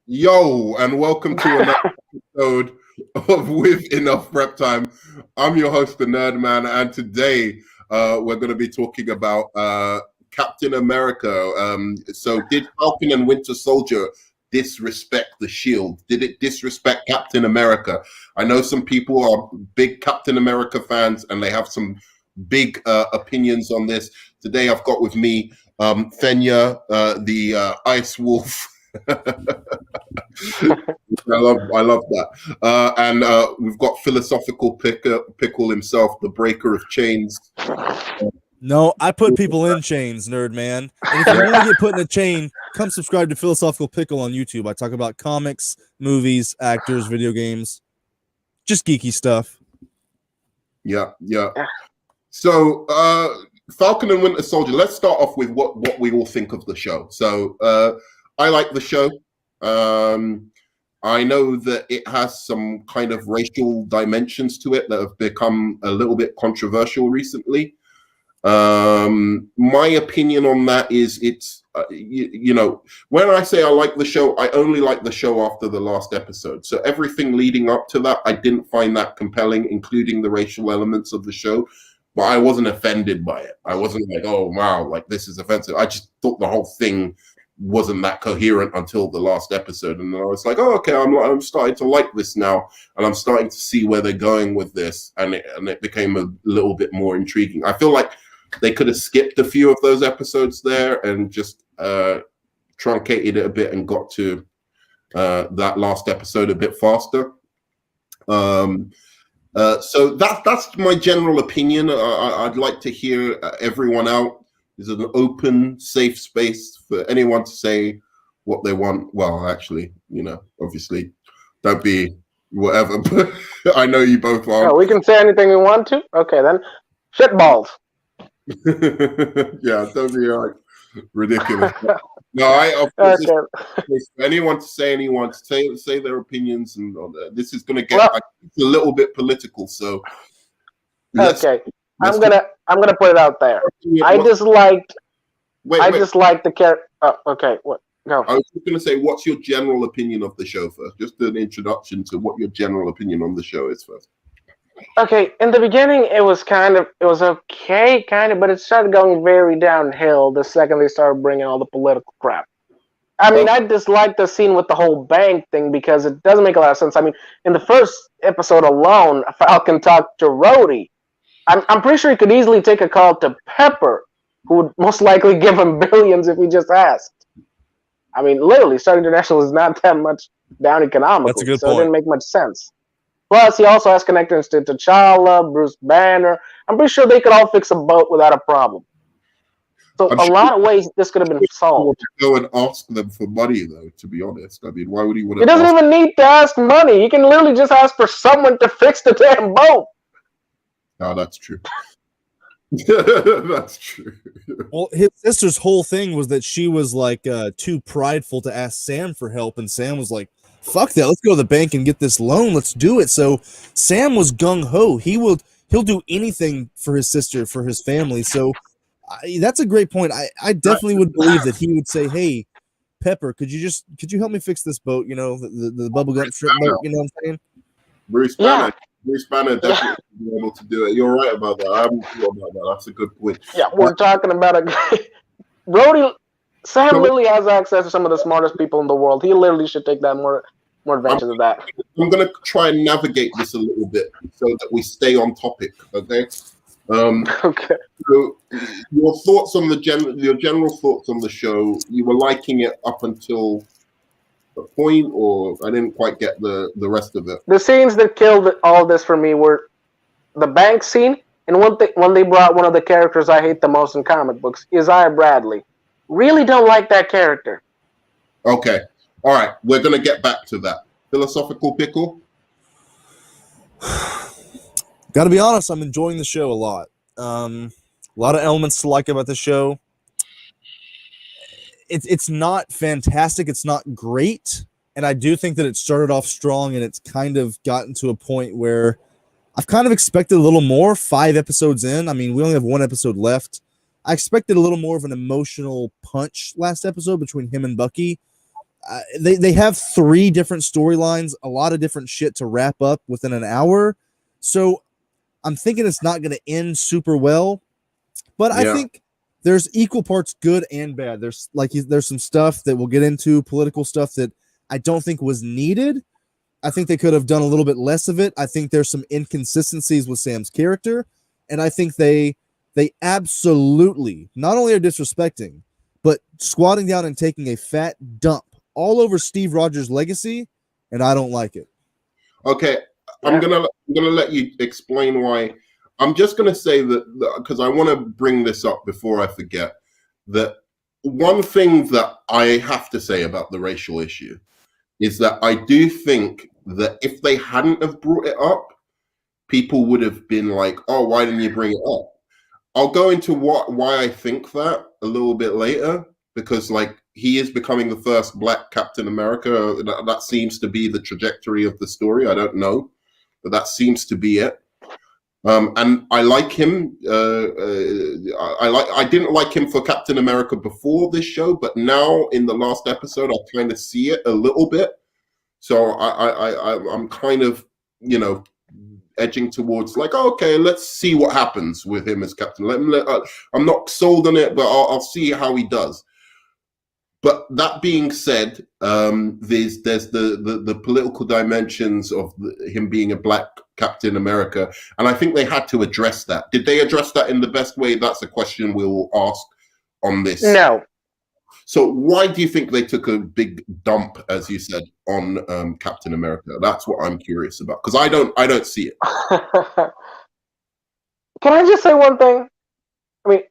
Yo, and welcome to another episode of With Enough Prep Time. I'm your host, the Nerd Man, and today we're going to be talking about Captain America. So, did Falcon and Winter Soldier disrespect the Shield? Did it disrespect Captain America? I know some people are big Captain America fans, and they have some big opinions on this. Today, I've got with me Fenya, the Ice Wolf. I love that. And we've got philosophical pickle himself, the breaker of chains. No, I put people in chains, Nerd Man. And if you want to get put in a chain, come subscribe to Philosophical Pickle on YouTube. I talk about comics, movies, actors, video games, just geeky stuff. Yeah. So, Falcon and Winter Soldier. Let's start off with what we all think of the show. So, I like the show. I know that it has some kind of racial dimensions to it that have become a little bit controversial recently. My opinion on that is it's, you know, when I say I like the show, I only like the show after the last episode. So everything leading up to that, I didn't find that compelling, including the racial elements of the show. But I wasn't offended by it. I wasn't like, oh, wow, like this is offensive. I just thought the whole thing wasn't that coherent until the last episode, and then I was like, oh, okay, I'm starting to like this now, and I'm starting to see where they're going with this, and it became a little bit more intriguing. I feel like they could have skipped a few of those episodes there and just truncated it a bit and got to that last episode a bit faster. So that's my general opinion. I'd like to hear everyone out. Is an open, safe space for anyone to say what they want. Well, actually, you know, obviously, don't be whatever. But I know you both are. Oh, we can say anything we want to? Okay, then. Shitballs. Yeah, don't be like ridiculous. No, anyone to say their opinions, and this is going to get a little bit political. So, okay. I'm gonna put it out there. I disliked the character. Oh, okay, what? Go. I was just gonna say, what's your general opinion of the show first? Just an introduction to what your general opinion on the show is first. Okay, in the beginning, it was okay, but it started going very downhill the second they started bringing all the political crap. I mean, I disliked the scene with the whole bank thing because it doesn't make a lot of sense. I mean, in the first episode alone, Falcon talked to Rhodey. I'm pretty sure he could easily take a call to Pepper, who would most likely give him billions if he just asked. I mean, literally, Stark International is not that much down economically, so it didn't make much sense. Plus, he also has connections to T'Challa, Bruce Banner. I'm pretty sure they could all fix a boat without a problem. So a lot of ways this could have been solved. Go and ask them for money, though, to be honest. I mean, why would he want to? He doesn't even need to ask money. He can literally just ask for someone to fix the damn boat. No, that's true. That's true. Well, his sister's whole thing was that she was like too prideful to ask Sam for help, and Sam was like, "Fuck that! Let's go to the bank and get this loan. Let's do it." So Sam was gung ho. He'll do anything for his sister, for his family. So that's a great point. I definitely would believe that he would say, "Hey, Pepper, could you help me fix this boat? You know, the bubblegum shrimp boat. You know what I'm saying?" Bruce Banner. Bruce Banner definitely be able to do it. You're right about that. I'm sure about that. That's a good point. Yeah, we're talking about Sam literally has access to some of the smartest people in the world. He literally should take that more advantage of that. I'm going to try and navigate this a little bit so that we stay on topic. Okay. Okay. So your thoughts on your general thoughts on the show? You were liking it up until a point, or I didn't quite get the rest of it. The scenes that killed all this for me were the bank scene, and when they brought one of the characters I hate the most in comic books, Isaiah Bradley. Really don't like that character. Okay. All right. We're going to get back to that. Philosophical Pickle? Got to be honest, I'm enjoying the show a lot. A lot of elements to like about the show. It's not fantastic. It's not great. And I do think that it started off strong, and it's kind of gotten to a point where I've kind of expected a little more 5 episodes in. I mean, we only have 1 episode left. I expected a little more of an emotional punch last episode between him and Bucky. they have 3 different storylines, a lot of different shit to wrap up within an hour. So I'm thinking it's not going to end super well, but I think there's equal parts good and bad. There's some stuff that we'll get into, political stuff that I don't think was needed. I think they could have done a little bit less of it. I think there's some inconsistencies with Sam's character, and I think they absolutely not only are disrespecting, but squatting down and taking a fat dump all over Steve Rogers' legacy, and I don't like it. Okay, I'm gonna let you explain why. I'm just gonna say that because I want to bring this up before I forget, that one thing that I have to say about the racial issue is that I do think that if they hadn't have brought it up, people would have been like, "Oh, why didn't you bring it up?" I'll go into why I think that a little bit later, because like he is becoming the first Black Captain America. That seems to be the trajectory of the story. I don't know, but that seems to be it. And I like him. I didn't like him for Captain America before this show, but now in the last episode, I kind of see it a little bit. So I'm kind of, edging towards like, okay, let's see what happens with him as Captain. I'm not sold on it, but I'll see how he does. But that being said, there's the political dimensions of him being a Black Captain America, and I think they had to address that. Did they address that in the best way? That's a question we'll ask on this. No. So why do you think they took a big dump, as you said, on Captain America? That's what I'm curious about, because I don't see it. Can I just say one thing? I mean,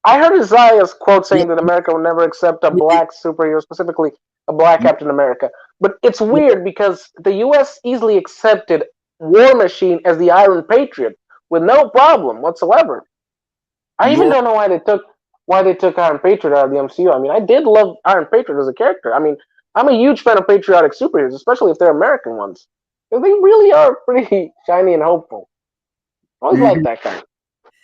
I heard Isaiah's quote saying that America will never accept a Black superhero, specifically a Black Captain America. But it's weird because the U.S. easily accepted War Machine as the Iron Patriot with no problem whatsoever. I even don't know why they took Iron Patriot out of the MCU. I mean, I did love Iron Patriot as a character. I mean, I'm a huge fan of patriotic superheroes, especially if they're American ones. Because they really are pretty shiny and hopeful. I always liked that guy.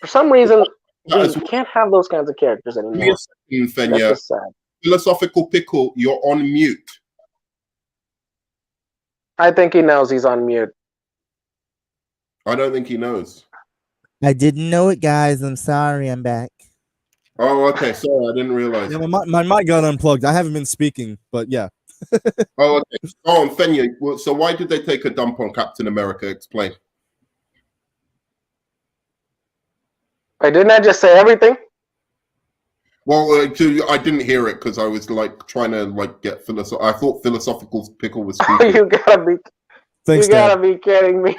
For some reason, we can't have those kinds of characters anymore. Fenya, that's just sad. Philosophical Pickle, you're on mute. I think he knows he's on mute. I don't think he knows. I didn't know it, guys. I'm sorry. I'm back. Oh, okay. Sorry, I didn't realize. Yeah, my mic got unplugged. I haven't been speaking, but yeah. Oh, okay. Oh, and Fenya, so why did they take a dump on Captain America? Explain. Didn't I just say everything? Well, I didn't hear it because I was like trying to like get philosophical. I thought Philosophical Pickle was speaking. You gotta be kidding me.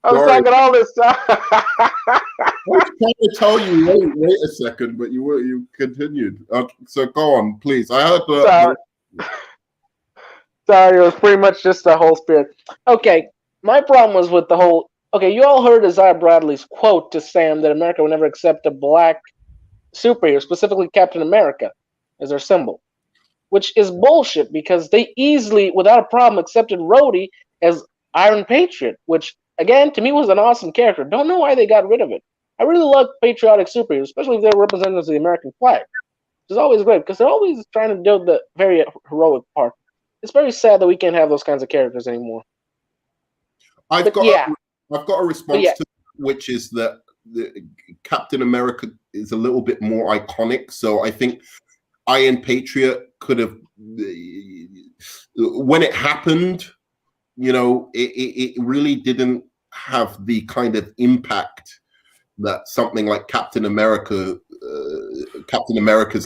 I was talking all this time. I was trying to tell you, wait a second, but you continued. So go on, please. I heard the. Sorry, it was pretty much just the whole spirit. Okay, my problem was with the whole. Okay, you all heard Isaiah Bradley's quote to Sam that America will never accept a Black superhero, specifically Captain America, as their symbol, which is bullshit because they easily, without a problem, accepted Rhodey as Iron Patriot, which, again, to me was an awesome character. Don't know why they got rid of it. I really love patriotic superheroes, especially if they're representatives of the American flag, which is always great because they're always trying to do the very heroic part. It's very sad that we can't have those kinds of characters anymore. I've got a response to which is that Captain America is a little bit more iconic. So I think Iron Patriot could have, when it happened, it really didn't have the kind of impact that something like Captain America's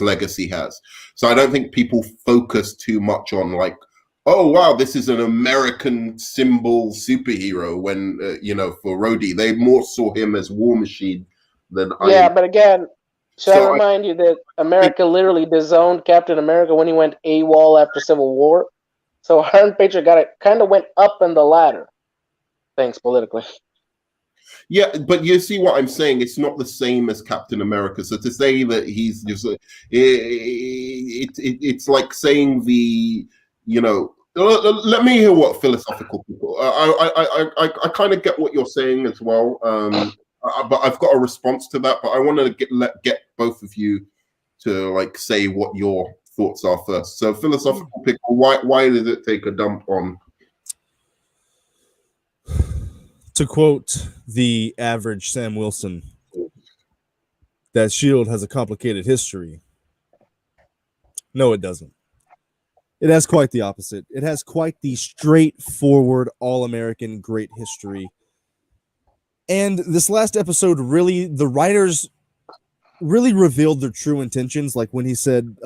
legacy has. So I don't think people focus too much on like, oh wow, this is an American symbol superhero. When for Rhodey, they more saw him as War Machine than but again, I remind you that America literally disowned Captain America when he went AWOL after Civil War. So Iron Patriot kind of went up in the ladder. Thanks politically. Yeah, but you see what I'm saying? It's not the same as Captain America. So to say that he's just, it's like saying let me hear what Philosophical People. I kind of get what you're saying as well. But I've got a response to that. But I want to get both of you to like say what your thoughts are first. So philosophical pickle, why did it take a dump on? To quote the average Sam Wilson, that Shield has a complicated history. No, it doesn't. It has quite the opposite. It has quite the straightforward, all-American great history. And this last episode, really, the writers really revealed their true intentions, like when he said,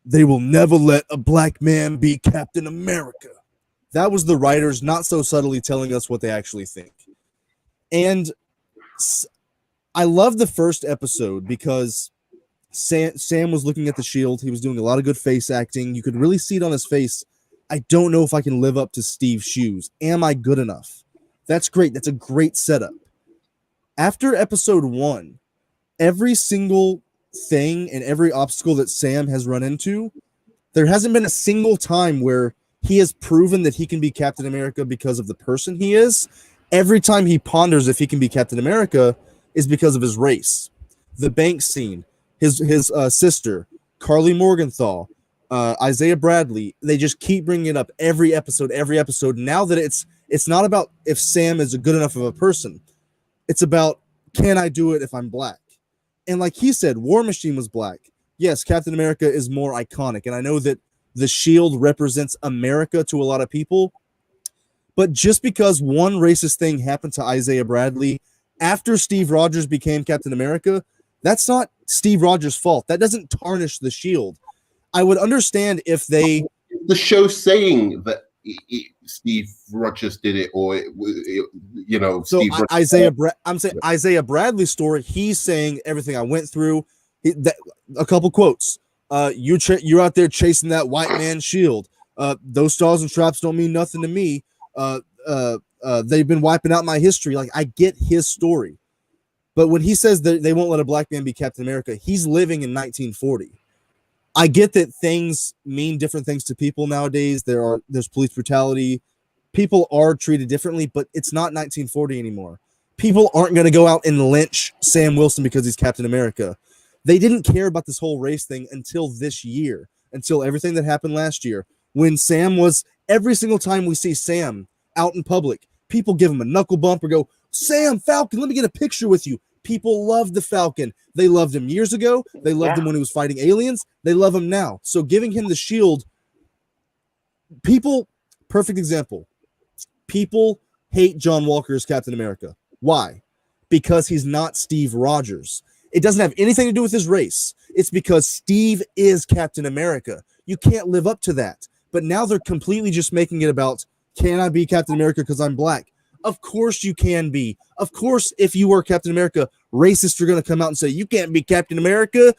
they will never let a black man be Captain America. That was the writers not so subtly telling us what they actually think. And I love the first episode because Sam was looking at the Shield. He was doing a lot of good face acting. You could really see it on his face. I don't know if I can live up to Steve's shoes. Am I good enough? That's great. That's a great setup. After episode 1, every single thing and every obstacle that Sam has run into, there hasn't been a single time where he has proven that he can be Captain America because of the person he is. Every time he ponders if he can be Captain America is because of his race. The bank scene, his sister, Carly Morgenthau, Isaiah Bradley, they just keep bringing it up every episode. Now that it's not about if Sam is a good enough of a person. It's about, can I do it if I'm black? And like he said, War Machine was black. Yes, Captain America is more iconic. And I know that the Shield represents America to a lot of people. But just because one racist thing happened to Isaiah Bradley after Steve Rogers became Captain America, that's not Steve Rogers' fault. That doesn't tarnish the Shield. I would understand if they... The show saying that Steve Rogers did it, or So Steve I'm saying Isaiah Bradley's story. He's saying everything I went through. A couple quotes. You're out there chasing that white man's shield. Those stars and traps don't mean nothing to me. They've been wiping out my history. Like, I get his story, but when he says that they won't let a black man be Captain America, he's living in 1940. I get that things mean different things to people nowadays. There's police brutality. People are treated differently, but it's not 1940 anymore. People aren't going to go out and lynch Sam Wilson because he's Captain America. They didn't care about this whole race thing until this year, until everything that happened last year, when Sam was, every single time we see Sam out in public, people give him a knuckle bump or go, Sam, Falcon, let me get a picture with you. People love the Falcon. They loved him years ago. They loved him when he was fighting aliens. They love him now. So giving him the shield, people, perfect example. People hate John Walker as Captain America. Why? Because he's not Steve Rogers. It doesn't have anything to do with his race. It's because Steve is Captain America. You can't live up to that. But now they're completely just making it about, can I be Captain America because I'm black? Of course you can be. Of course, if you were Captain America, racists are going to come out and say, you can't be Captain America,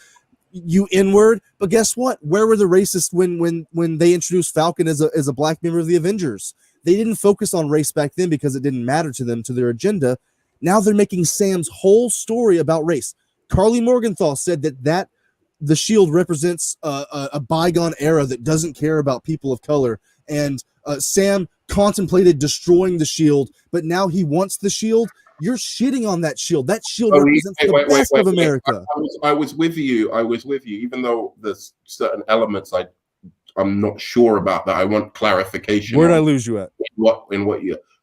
you N-word. But guess what? Where were the racists when they introduced Falcon as a black member of the Avengers? They didn't focus on race back then because it didn't matter to them, to their agenda. Now they're making Sam's whole story about race. Carly Morgenthau said that the Shield represents a bygone era that doesn't care about people of color. And Sam contemplated destroying the Shield, but now he wants the Shield. You're shitting on that Shield. That Shield represents the best of America. I was with you. Even though there's certain elements I'm not sure about that. I want clarification. Where did I lose you at? In what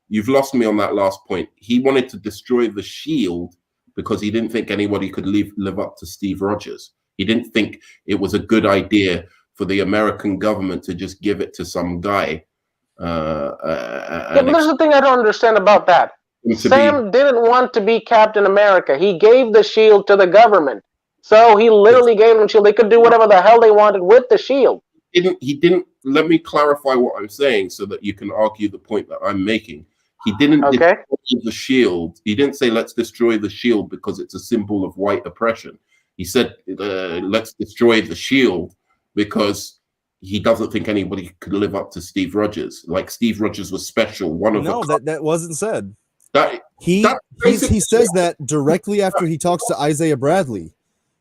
you've lost me on that last point. He wanted to destroy the Shield because he didn't think anybody could live up to Steve Rogers. He didn't think it was a good idea for the American government to just give it to some guy. But there's the thing I don't understand about that. Sam didn't want to be Captain America. He gave the shield to the government. So he literally gave them the shield. They could do whatever the hell they wanted with the shield. He didn't. Let me clarify what I'm saying so that you can argue the point that I'm making. He didn't destroy the shield. He didn't say, let's destroy the shield because it's a symbol of white oppression. He said, let's destroy the shield because he doesn't think anybody could live up to Steve Rogers. Like Steve Rogers was special. That wasn't said. He says that directly after he talks to Isaiah Bradley.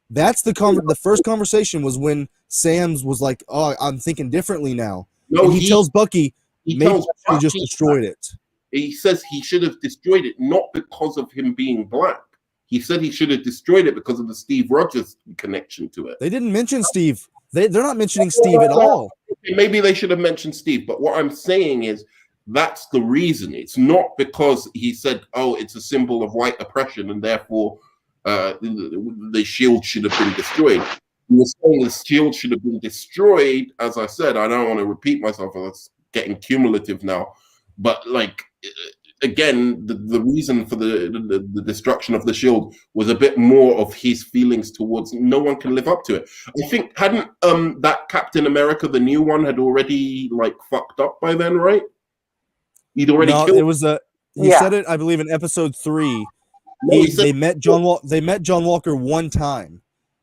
That's the first conversation was when Sam's was like, "Oh, I'm thinking differently now." No, and he tells Bucky, "Maybe he just destroyed it." He says he should have destroyed it not because of him being black. He said he should have destroyed it because of the Steve Rogers connection to it. They didn't mention Steve. They're not mentioning Steve at all. Maybe they should have mentioned Steve, but what I'm saying is that's the reason. It's not because he said, "Oh, it's a symbol of white oppression, and therefore the shield should have been destroyed." He was saying the shield should have been destroyed. As I said, I don't want to repeat myself. It's getting cumulative now, but like. Again, the reason for the destruction of the shield was a bit more of his feelings towards no one can live up to it. I think hadn't that Captain America, the new one, had already like fucked up by then, right? He'd already killed. It was he said it, I believe, in episode 3. They met John Walker one time,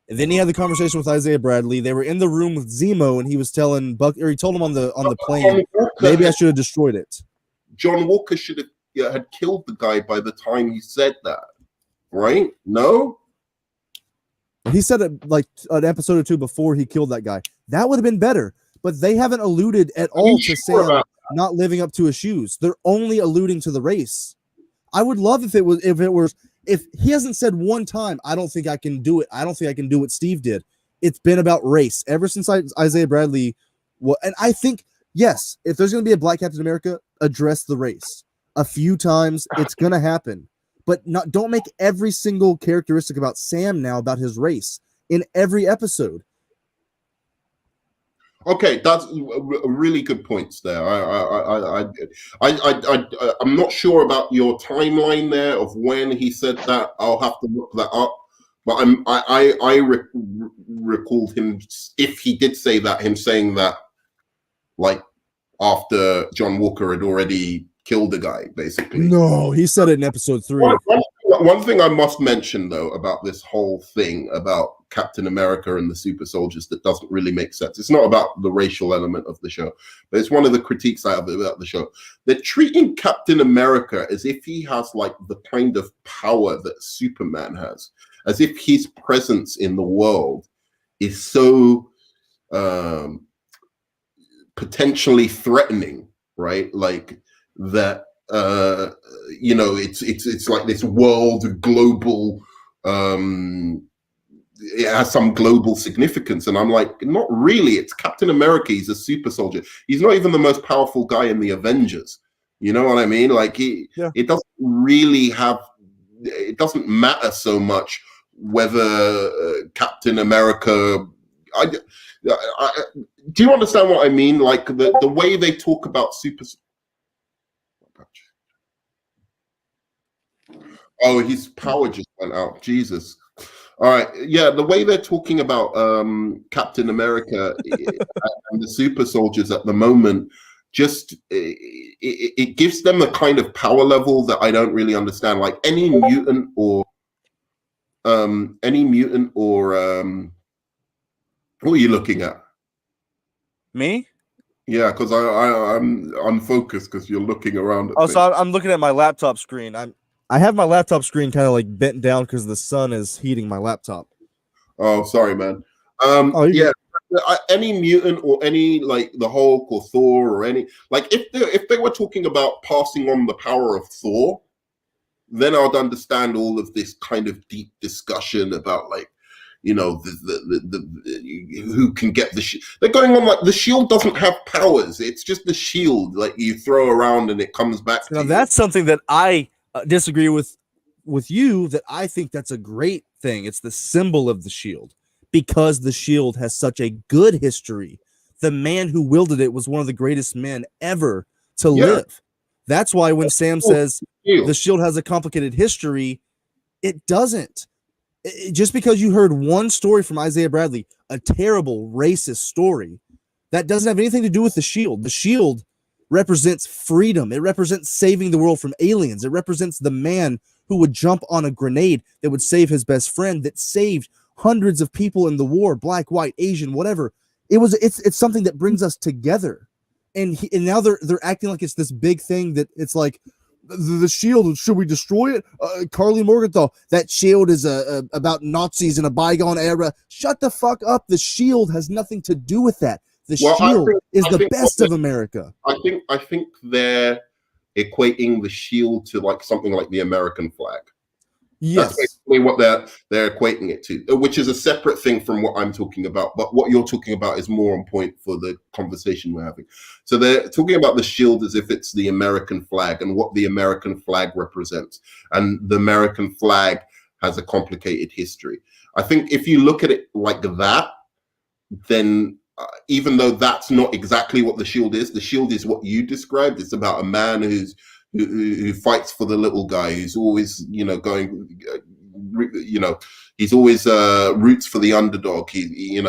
and then he had the conversation with Isaiah Bradley. They were in the room with Zemo, and he was telling Buck, or he told him on the plane, maybe I should have destroyed it. John Walker should have had killed the guy by the time he said that, right? No? He said it like an episode or 2 before he killed that guy. That would have been better, but they haven't alluded at all to Sam not living up to his shoes. They're only alluding to the race. I would love if he hasn't said one time, I don't think I can do it. I don't think I can do what Steve did. It's been about race ever since Isaiah Bradley. And I think, yes, if there's going to be a Black Captain America, address the race. A few times, it's going to happen. But don't make every single characteristic about Sam now about his race in every episode. Okay, that's really good points there. I'm not sure about your timeline there of when he said that. I'll have to look that up. But I recalled him, if he did say that, him saying that like after John Walker had already killed the guy, basically. No, he said it in episode 3. One thing I must mention, though, about this whole thing about Captain America and the super soldiers that doesn't really make sense. It's not about the racial element of the show, but it's one of the critiques I have about the show. They're treating Captain America as if he has like the kind of power that Superman has, as if his presence in the world is so potentially threatening, right? Like that. It's like this world global. It has some global significance, and I'm like, not really. It's Captain America. He's a super soldier. He's not even the most powerful guy in the Avengers. You know what I mean? Like it doesn't really have. It doesn't matter so much whether Captain America. Do you understand what I mean? Like the way they talk about super. Oh, his power just went out. Jesus. All right. Yeah, the way they're talking about Captain America and the super soldiers at the moment, just it gives them a kind of power level that I don't really understand. Like any mutant or what are you looking at? Me? Yeah, because I'm unfocused because you're looking around at things. So I'm looking at my laptop screen. I have my laptop screen kind of like bent down because the sun is heating my laptop. Oh, sorry, man. Any mutant or any like the Hulk or Thor or any like if they were talking about passing on the power of Thor, then I'd understand all of this kind of deep discussion about like, you know, the who can get the shield. They're going on like the shield doesn't have powers. It's just the shield like you throw around and it comes back. Now that's something that I disagree with you, that I think that's a great thing. It's the symbol of the shield because the shield has such a good history. The man who wielded it was one of the greatest men ever to live. That's why when Sam says the shield has a complicated history, it doesn't. Just because you heard one story from Isaiah Bradley, a terrible racist story, that doesn't have anything to do with the shield. The shield represents freedom. It represents saving the world from aliens. It represents the man who would jump on a grenade that would save his best friend, that saved hundreds of people in the war, black, white, Asian, whatever. It's something that brings us together. And now they're acting like it's this big thing that it's like the shield. Should we destroy it? Carly Morgenthau, that shield is about Nazis in a bygone era. Shut the fuck up. The shield has nothing to do with that. The shield is the best of America. I think they're equating the shield to like something like the American flag. That's Yes. basically what they're equating it to, which is a separate thing from what I'm talking about. But what you're talking about is more on point for the conversation we're having. So they're talking about the shield as if it's the American flag and what the American flag represents. And the American flag has a complicated history. I think if you look at it like that, then even though that's not exactly what the shield is what you described. It's about a man who fights for the little guy, who's always, going, he's always roots for the underdog. He's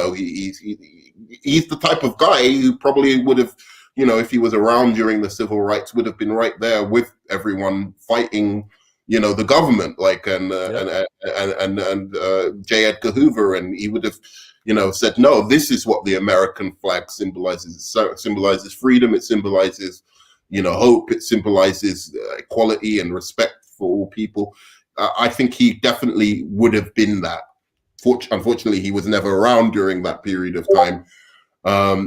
the type of guy who probably would have, if he was around during the civil rights, would have been right there with everyone fighting, the government, like, and J. Edgar Hoover, and he would have, said, no, this is what the American flag symbolizes. It symbolizes freedom. It symbolizes, hope. It symbolizes equality and respect for all people. I think he definitely would have been that. Unfortunately, he was never around during that period of time.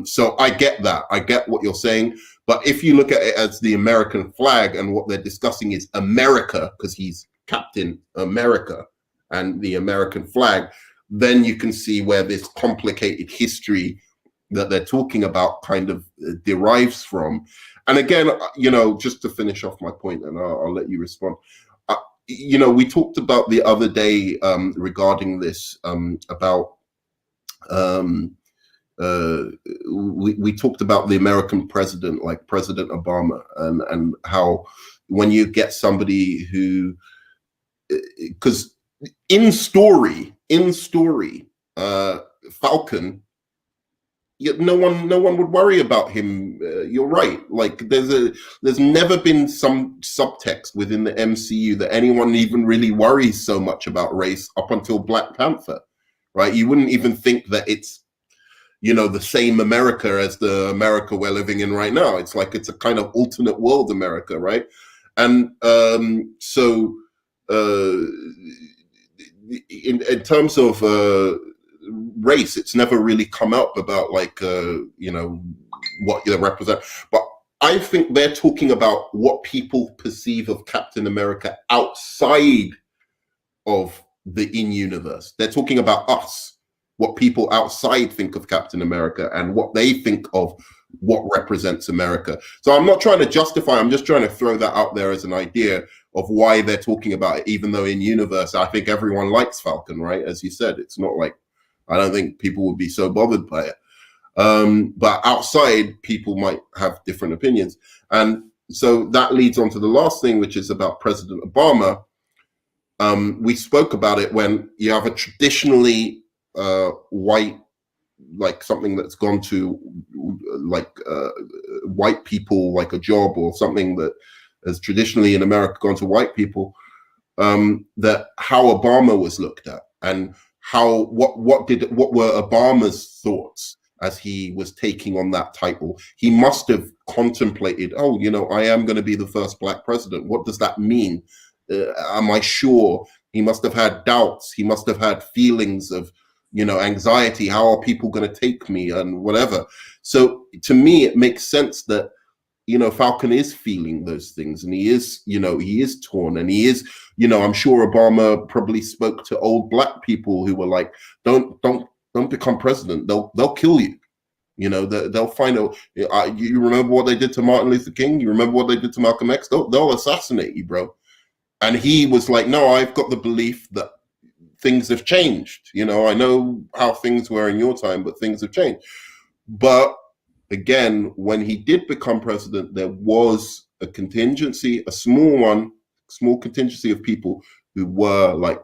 So I get that. I get what you're saying. But if you look at it as the American flag, and what they're discussing is America, because he's Captain America and the American flag, then you can see where this complicated history that they're talking about kind of derives from. And again, just to finish off my point, and I'll let you respond. We talked about the other day regarding this about we talked about the American president, like President Obama, and how when you get somebody who, because in story, Falcon, no one would worry about him. You're right. Like there's never been some subtext within the MCU that anyone even really worries so much about race up until Black Panther, right? You wouldn't even think that it's, the same America as the America we're living in right now. It's like it's a kind of alternate world America, right? And so in terms of race, it's never really come up about like what they represent. But I think they're talking about what people perceive of Captain America outside of the in-universe. They're talking about us, what people outside think of Captain America and what they think of what represents America. So I'm not trying to justify, I'm just trying to throw that out there as an idea of why they're talking about it, even though in universe, I think everyone likes Falcon, right? As you said, it's not like, I don't think people would be so bothered by it. But outside, people might have different opinions. And so that leads on to the last thing, which is about President Obama. We spoke about it when you have a traditionally white, like something that's gone to like white people, like a job or something that has traditionally in America gone to white people, that how Obama was looked at and what were Obama's thoughts as he was taking on that title. He must have contemplated, I am going to be the first Black president. What does that mean? Am I sure? He must have had doubts. He must have had feelings of, anxiety. How are people going to take me and whatever? So to me, it makes sense that, Falcon is feeling those things, and he is torn, and he is, I'm sure Obama probably spoke to old Black people who were like, don't become president. They'll kill you. They'll find out. You remember what they did to Martin Luther King? You remember what they did to Malcolm X? They'll assassinate you, bro. And he was like, no, I've got the belief that things have changed. I know how things were in your time, but things have changed. But again, when he did become president, there was a contingency, a small contingency of people who were like,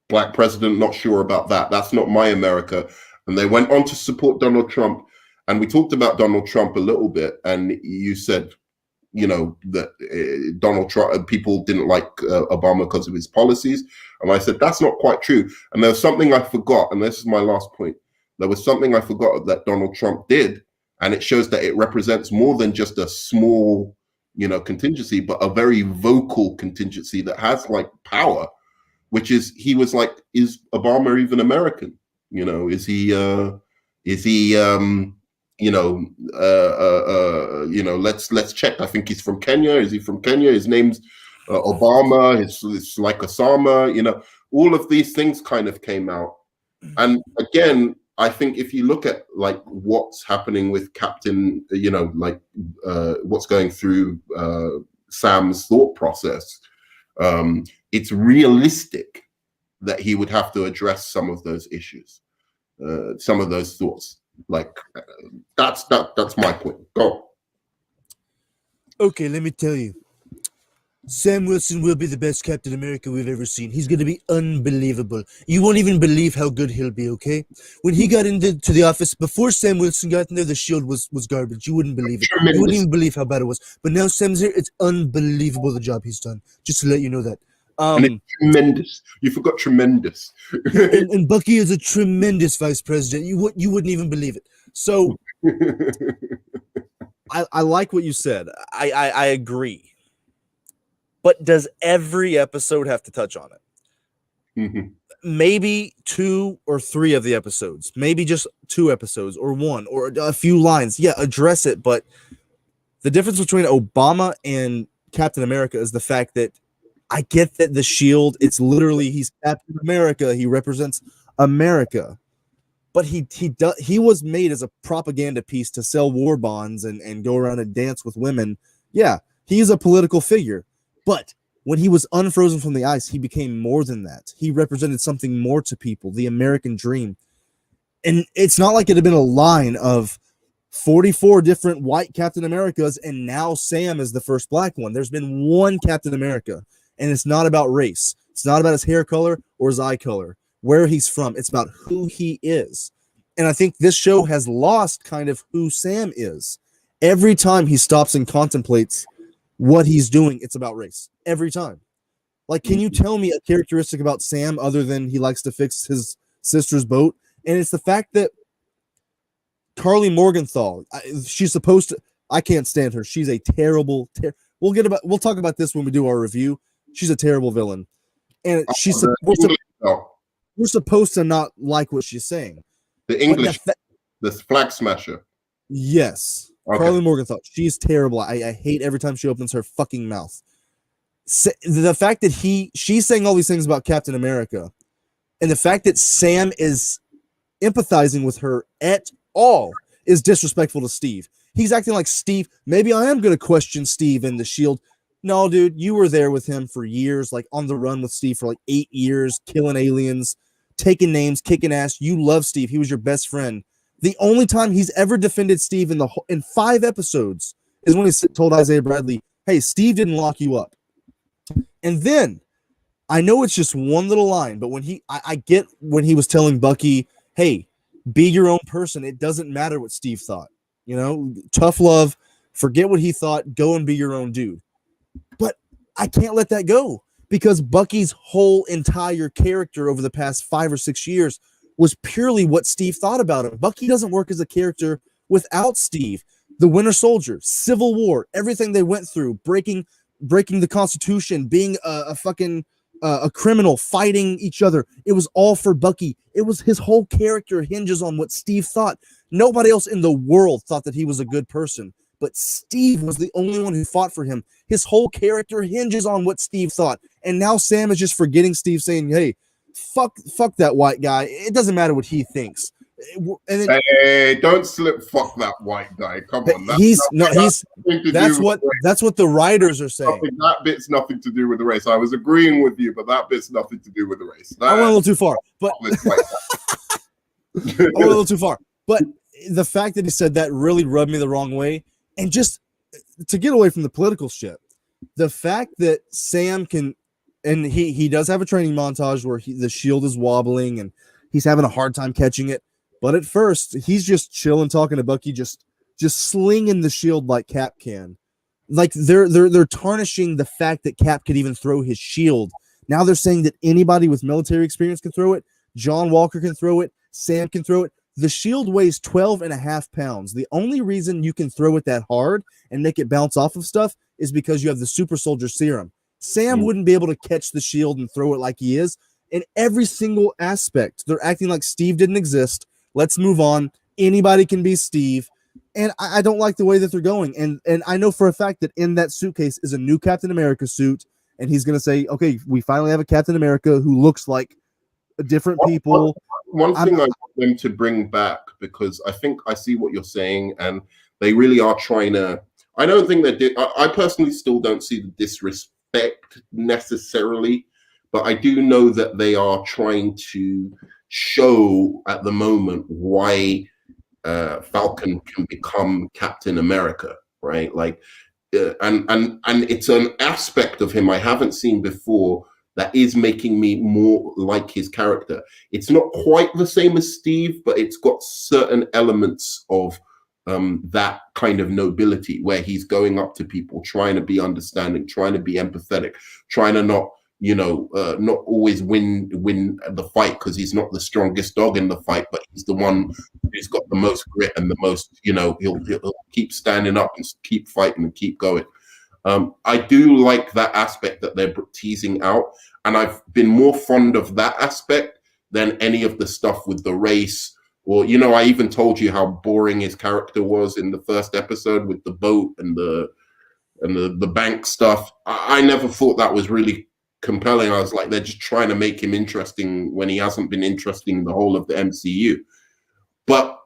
Black president, not sure about that. That's not my America. And they went on to support Donald Trump. And we talked about Donald Trump a little bit. And you said, that Donald Trump, people didn't like Obama because of his policies. And I said, that's not quite true. And there's something I forgot. And this is my last point. There was something I forgot that Donald Trump did. And it shows that it represents more than just a small, contingency, but a very vocal contingency that has like power, which is, he was like, is Obama even American? Is he let's check. I think he's from Kenya. Is he from Kenya? His name's Obama, it's like Osama, all of these things kind of came out. And again, I think if you look at like what's happening with Captain, what's going through Sam's thought process, it's realistic that he would have to address some of those issues, some of those thoughts. Like that's my point. Go. Okay, let me tell you. Sam Wilson will be the best Captain America we've ever seen. He's going to be unbelievable. You won't even believe how good he'll be, okay? When he got into the office, before Sam Wilson got in there, the shield was garbage. You wouldn't believe it. Tremendous. You wouldn't even believe how bad it was. But now Sam's here. It's unbelievable the job he's done. Just to let you know that. And it's tremendous. You forgot tremendous. and Bucky is a tremendous vice president. You wouldn't even believe it. So I like what you said. I agree. But does every episode have to touch on it? Mm-hmm. Maybe 2 or 3 of the episodes. Maybe just 2 episodes or 1 or a few lines. Yeah, address it. But the difference between Obama and Captain America is the fact that I get that the shield, it's literally he's Captain America. He represents America. But he was made as a propaganda piece to sell war bonds and go around and dance with women. Yeah, he's a political figure. But when he was unfrozen from the ice, he became more than that. He represented something more to people, the American dream. And it's not like it had been a line of 44 different white Captain Americas, and now Sam is the first black one. There's been one Captain America, and it's not about race. It's not about his hair color or his eye color, where he's from. It's about who he is. And I think this show has lost kind of who Sam is. Every time he stops and contemplates what he's doing, it's about race. Every time. Like, can you tell me a characteristic about Sam other than he likes to fix his sister's boat? And it's the fact that Carly Morgenthau, she's supposed to, I can't stand her. She's a terrible, we'll talk about this when we do our review. She's a terrible villain. And we're supposed to not like what she's saying. The English, the flag smasher. Yes. Okay. Carly Morgenthau, she's terrible. I hate every time she opens her fucking mouth. The fact that she's saying all these things about Captain America, and the fact that Sam is empathizing with her at all is disrespectful to Steve. He's acting like Steve. Maybe I am going to question Steve and the Shield. No, dude, you were there with him for years, like on the run with Steve for like 8 years, killing aliens, taking names, kicking ass. You love Steve. He was your best friend. The only time he's ever defended Steve in 5 episodes is when he told Isaiah Bradley, hey, Steve didn't lock you up. And then, I know it's just one little line, but when I get when he was telling Bucky, hey, be your own person. It doesn't matter what Steve thought. You know, tough love, forget what he thought, go and be your own dude. But I can't let that go because Bucky's whole entire character over the past 5 or 6 years was purely what Steve thought about him. Bucky doesn't work as a character without Steve. The Winter Soldier, Civil War, everything they went through, breaking the Constitution, being a criminal, fighting each other. It was all for Bucky. It was his whole character hinges on what Steve thought. Nobody else in the world thought that he was a good person, but Steve was the only one who fought for him. His whole character hinges on what Steve thought. And now Sam is just forgetting Steve, saying, hey, fuck that white guy. It doesn't matter what he thinks. And then, hey, don't slip fuck that white guy. Come on. That's what the writers are saying. That bit's nothing to do with the race. I was agreeing with you, but that bit's nothing to do with the race. I went a little too far. But I went a little too far. But the fact that he said that really rubbed me the wrong way. And just to get away from the political shit, the fact that Sam can, and he does have a training montage where the shield is wobbling and he's having a hard time catching it. But at first, he's just chilling, talking to Bucky, just slinging the shield like Cap can. Like they're tarnishing the fact that Cap could even throw his shield. Now they're saying that anybody with military experience can throw it. John Walker can throw it. Sam can throw it. The shield weighs 12.5 pounds. The only reason you can throw it that hard and make it bounce off of stuff is because you have the super soldier serum. Sam wouldn't be able to catch the shield and throw it like he is. In every single aspect, they're acting like Steve didn't exist. Let's move on. Anybody can be Steve. And I don't like the way that they're going. And I know for a fact that in that suitcase is a new Captain America suit and he's going to say, okay, we finally have a Captain America who looks like different people. One thing I want them to bring back, because I think I see what you're saying, and they really are trying to. I don't think that. I personally still don't see the disrespect necessarily, but I do know that they are trying to show at the moment why Falcon can become Captain America, right? Like, and it's an aspect of him I haven't seen before that is making me more like his character. It's not quite the same as Steve, but it's got certain elements of that kind of nobility where he's going up to people, trying to be understanding, trying to be empathetic, trying to not not always win the fight because he's not the strongest dog in the fight, but he's the one who's got the most grit and the most, he'll keep standing up and keep fighting and keep going. I do like that aspect that they're teasing out, and I've been more fond of that aspect than any of the stuff with the race. Or, I even told you how boring his character was in the first episode with the boat and the bank stuff. I never thought that was really compelling. I was like, they're just trying to make him interesting when he hasn't been interesting the whole of the MCU. But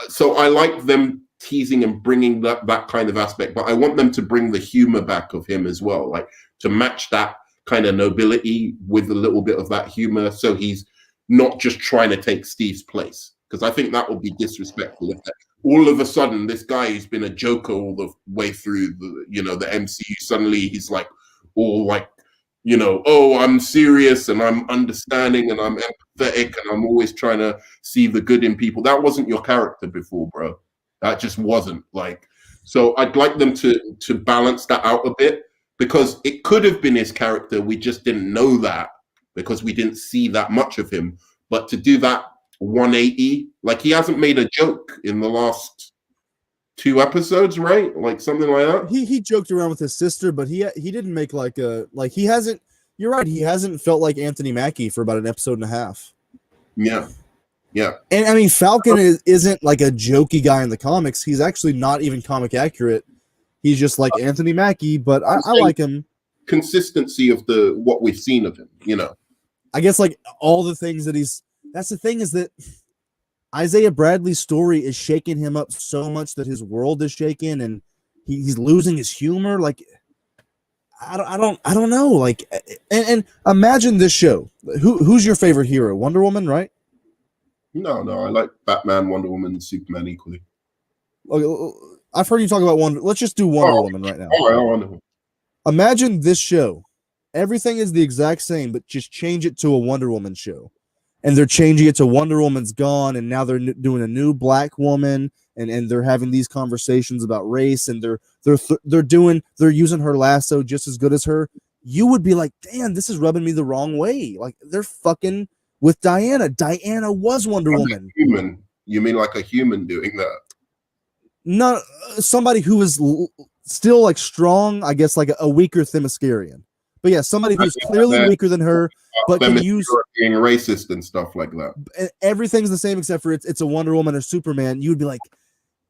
so I like them teasing and bringing that kind of aspect, but I want them to bring the humor back of him as well, like to match that kind of nobility with a little bit of that humor, so he's not just trying to take Steve's place, because I think that would be disrespectful if all of a sudden this guy who's been a joker all the way through the the MCU, suddenly he's like all like, oh, I'm serious and I'm understanding and I'm empathetic and I'm always trying to see the good in people. That wasn't your character before, bro. That just wasn't. Like, so I'd like them to balance that out a bit, because it could have been his character. We just didn't know that because we didn't see that much of him. But to do that 180, like he hasn't made a joke in the last 2 episodes, right? Like something like that. He joked around with his sister, but he didn't make he hasn't. You're right. He hasn't felt like Anthony Mackie for about an episode and a half. Yeah. Yeah. And I mean, Falcon isn't like a jokey guy in the comics. He's actually not even comic accurate. He's just like Anthony Mackie, but I like him. Consistency of what we've seen of him, I guess like all the things that that's the thing, is that Isaiah Bradley's story is shaking him up so much that his world is shaken and he's losing his humor. Like, I don't know. Like, and imagine this show. Who's your favorite hero? Wonder Woman, right? No, I like Batman, Wonder Woman, Superman equally. Okay, I've heard you talk about Wonder. Let's just do Wonder Woman right now. Wonderful. Imagine this show. Everything is the exact same, but just change it to a Wonder Woman show. And they're changing it to Wonder Woman's gone, and now they're doing a new black woman, and they're having these conversations about race, and they're using her lasso just as good as her. You would be like, damn, this is rubbing me the wrong way. Like, they're fucking with Diana. Diana was Wonder Woman. Human? You mean like a human doing that? No, somebody who is still like strong, I guess, like a weaker Themyscirian. But yeah, somebody who's clearly weaker than her, but can use being racist and stuff like that. Everything's the same except for it's a Wonder Woman or Superman. You'd be like,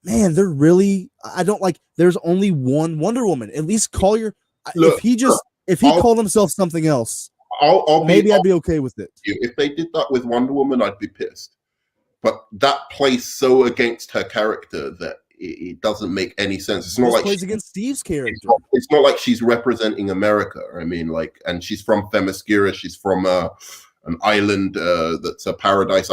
man, they're really. I don't like. There's only one Wonder Woman. At least call your. Look, if he called himself something else, I'd be okay with it. If they did that with Wonder Woman, I'd be pissed. But that plays so against her character that it doesn't make any sense. It's not like plays against Steve's character. It's not like she's representing America. I mean, like, and she's from Themyscira. She's from an island that's a paradise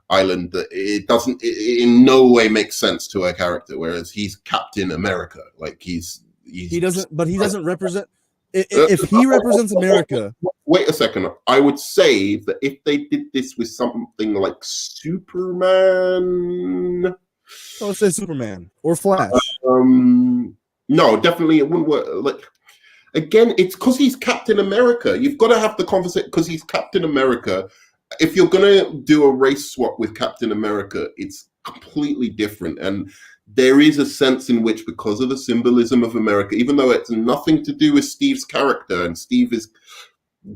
island. It doesn't in no way make sense to her character. Whereas he's Captain America. Like he doesn't represent. If he represents America. Wait a second. I would say that if they did this with something like Superman. Oh, let's say Superman or Flash. No, definitely it wouldn't work. Like, again, it's because he's Captain America. You've got to have the conversation because he's Captain America. If you're gonna do a race swap with Captain America, it's completely different. And there is a sense in which, because of the symbolism of America, even though it's nothing to do with Steve's character, and Steve is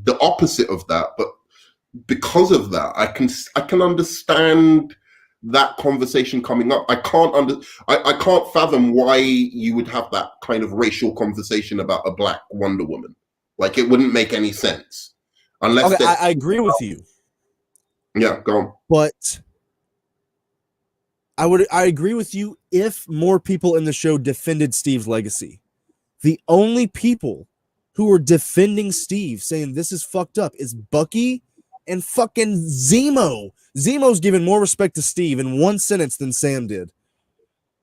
the opposite of that, but because of that, I can understand that conversation coming up. I can't fathom why you would have that kind of racial conversation about a black Wonder Woman. Like it wouldn't make any sense unless. Okay, I agree with you. Yeah, go on. But I agree with you if more people in the show defended Steve's legacy. The only people who were defending Steve, saying this is fucked up, is Bucky and fucking Zemo. Zemo's giving more respect to Steve in one sentence than Sam did.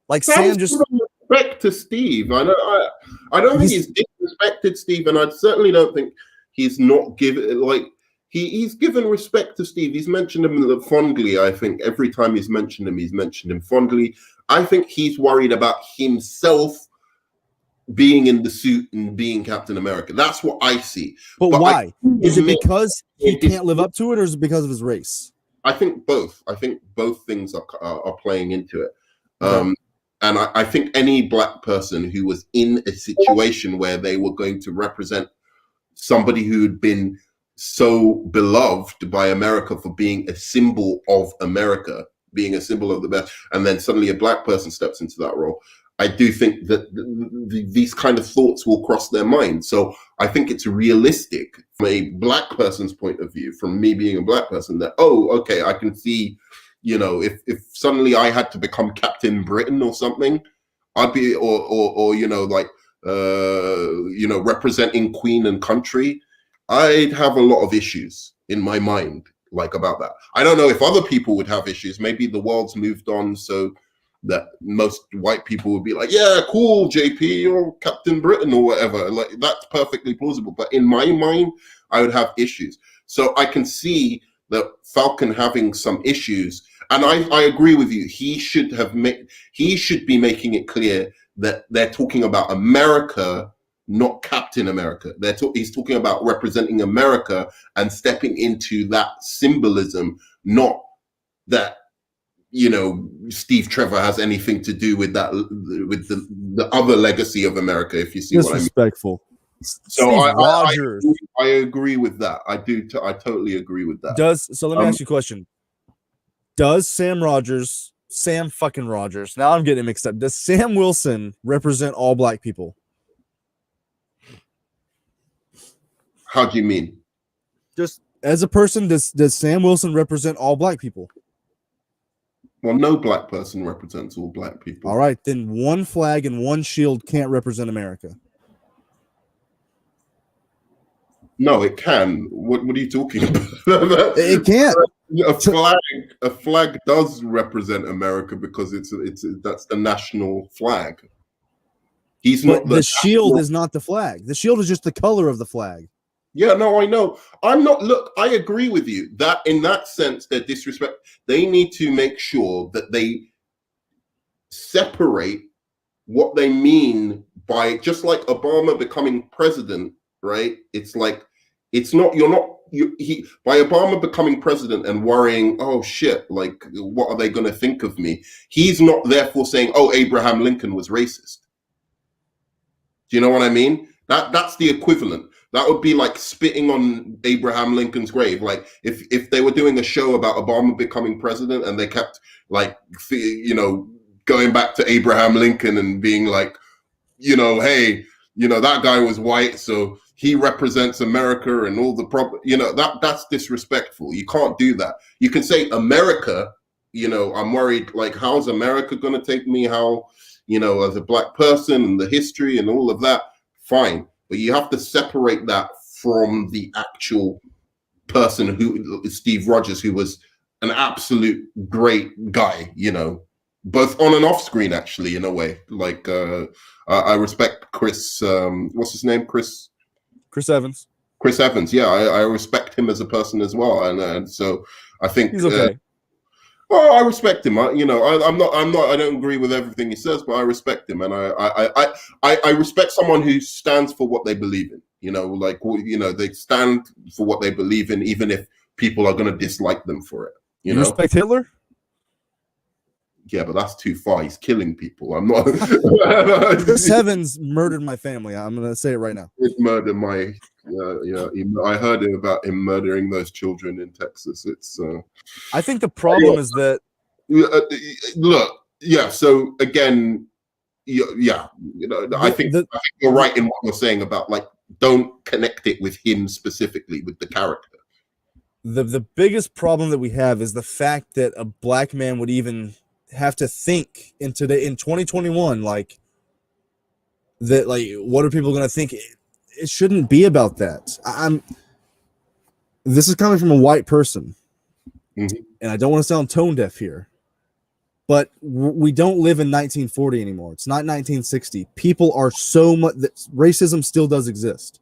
Like Sam just respect to Steve. I don't think he's disrespected Steve, and I certainly don't think he's not given like he's given respect to Steve. He's mentioned him fondly. I think every time he's mentioned him fondly. I think he's worried about himself being in the suit and being Captain America. That's what I see. But why? Is it because he can't live up to it, or is it because of his race? I think both. I think both things are playing into it. And I think any black person who was in a situation where they were going to represent somebody who had been so beloved by America for being a symbol of America, being a symbol of the best, and then suddenly a black person steps into that role, I do think that these kind of thoughts will cross their mind. So I think it's realistic from a black person's point of view, from me being a black person, that, oh, okay, I can see, you know, if suddenly I had to become Captain Britain or something, I'd be, or you know, like, you know, representing Queen and country, I'd have a lot of issues in my mind, like, about that. I don't know if other people would have issues. Maybe the world's moved on so that most white people would be like, yeah, cool, JP, you're Captain Britain or whatever. Like, that's perfectly plausible. But in my mind, I would have issues. So I can see that Falcon having some issues. And I agree with you. He should be making it clear that they're talking about America, not Captain America. He's talking about representing America and stepping into that symbolism, not that, you know, Steve Trevor has anything to do with that, with the other legacy of America, if you see what I mean. Disrespectful. So I agree with that. I totally agree with that. So let me ask you a question. Does Sam fucking Rogers, now I'm getting mixed up. Does Sam Wilson represent all black people? How do you mean? Just as a person, does Sam Wilson represent all black people? Well, no black person represents all black people. All right, then one flag and one shield can't represent America. No, it can. What are you talking about? It can't. A flag does represent America because that's the national flag. The shield is not the flag. The shield is just the color of the flag. Yeah, no, I know. I agree with you that in that sense, they're disrespect. They need to make sure that they separate what they mean by, just like Obama becoming president, right? It's like, by Obama becoming president and worrying, oh shit, like, what are they going to think of me? He's not therefore saying, oh, Abraham Lincoln was racist. Do you know what I mean? That's the equivalent. That would be like spitting on Abraham Lincoln's grave. Like if they were doing a show about Obama becoming president and they kept, like, you know, going back to Abraham Lincoln and being like, you know, hey, you know, that guy was white, so he represents America and all the problem, you know, that's disrespectful. You can't do that. You can say America, you know, I'm worried, like, how's America going to take me? How, you know, as a black person and the history and all of that, fine. But you have to separate that from the actual person who, Steve Rogers, who was an absolute great guy, you know, both on and off screen, actually, in a way. Like, I respect Chris, what's his name? Chris Evans. Chris Evans, yeah, I respect him as a person as well. And so I think he's okay. Well, I respect him. I don't agree with everything he says, but I respect him, and I respect someone who stands for what they believe in. You know, like, you know, they stand for what they believe in, even if people are going to dislike them for it. You know, respect Hitler. Yeah, but that's too far. He's killing people. I'm not. Chris Evans murdered my family. I'm going to say it right now. He murdered my. I heard about him murdering those children in Texas. It's. I think the problem is that. Look, yeah. So again, yeah. You know, I think you're right in what you're saying about, like, don't connect it with him specifically, with the character. The biggest problem that we have is the fact that a black man would even have to think in 2021, like that, like what are people going to think? It shouldn't be about that. This is coming from a white person, Mm-hmm. and I don't want to sound tone deaf here, but we don't live in 1940 anymore. It's not 1960. People are so much that racism still does exist,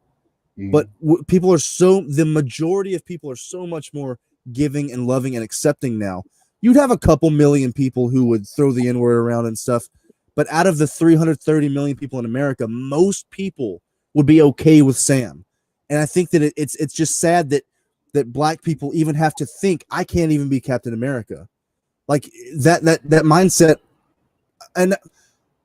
but people are the majority of people are so much more giving and loving and accepting now. You'd have a couple million people who would throw the N-word around and stuff, but out of the 330 million people in America, most people would be okay with Sam. And I think that it's just sad that black people even have to think, I can't even be Captain America. Like that mindset. And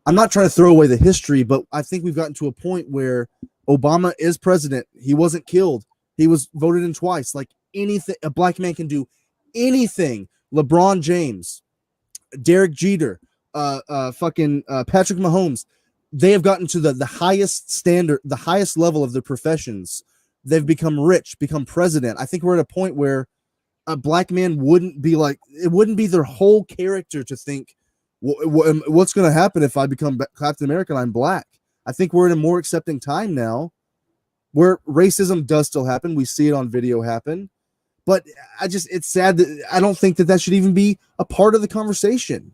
I'm not trying to throw away the history, but I think we've gotten to a point where Obama is president. He wasn't killed. He was voted in twice. Like anything, a black man can do anything. LeBron James, Derek Jeter, Patrick Mahomes, they have gotten to the highest standard, the highest level of their professions. They've become rich, become president. I think we're at a point where a black man wouldn't be like, it wouldn't be their whole character to think, what's going to happen if I become Captain America and I'm black? I think we're in a more accepting time now where racism does still happen. We see it on video happen, but it's sad that I don't think that should even be a part of the conversation.